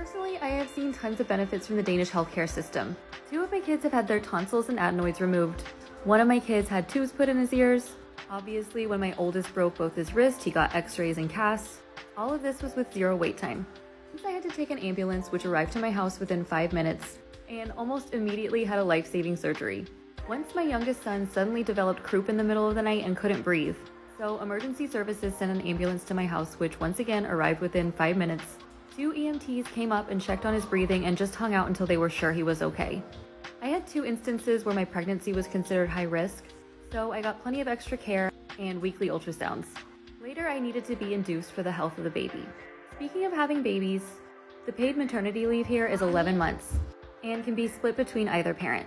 Personally, I have seen tons of benefits from the Danish healthcare system. Two of my kids have had their tonsils and adenoids removed. One of my kids had tubes put in his ears. Obviously, when my oldest broke both his wrists, he got x-rays and casts. All of this was with zero wait time. Since I had to take an ambulance, which arrived to my house within 5 minutes, and almost immediately had a life-saving surgery. Once my youngest son suddenly developed croup in the middle of the night and couldn't breathe. So emergency services sent an ambulance to my house, which once again arrived within 5 minutes. 2 EMTs came up and checked on his breathing and just hung out until they were sure he was okay. I had 2 instances where my pregnancy was considered high risk, so I got plenty of extra care and weekly ultrasounds. Later, I needed to be induced for the health of the baby. Speaking of having babies, the paid maternity leave here is 11 months and can be split between either parent.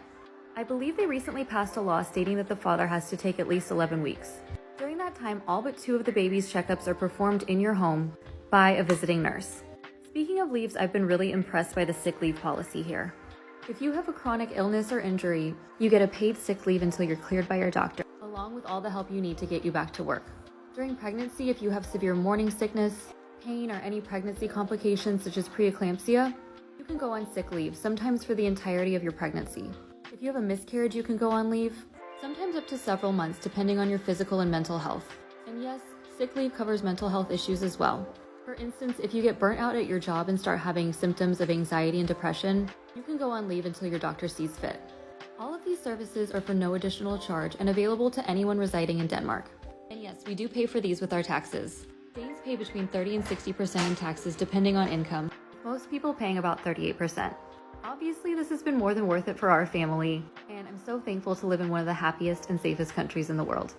I believe they recently passed a law stating that the father has to take at least 11 weeks. During that time, all but 2 of the baby's checkups are performed in your home by a visiting nurse. Speaking of leaves, I've been really impressed by the sick leave policy here. If you have a chronic illness or injury, you get a paid sick leave until you're cleared by your doctor, along with all the help you need to get you back to work. During pregnancy, if you have severe morning sickness, pain, or any pregnancy complications such as preeclampsia, you can go on sick leave, sometimes for the entirety of your pregnancy. If you have a miscarriage, you can go on leave, sometimes up to several months depending on your physical and mental health. And yes, sick leave covers mental health issues as well. For instance, if you get burnt out at your job and start having symptoms of anxiety and depression, you can go on leave until your doctor sees fit. All of these services are for no additional charge and available to anyone residing in Denmark. And yes, we do pay for these with our taxes. Danes pay between 30 and 60% in taxes depending on income, most people paying about 38%. Obviously, this has been more than worth it for our family, and I'm so thankful to live in one of the happiest and safest countries in the world.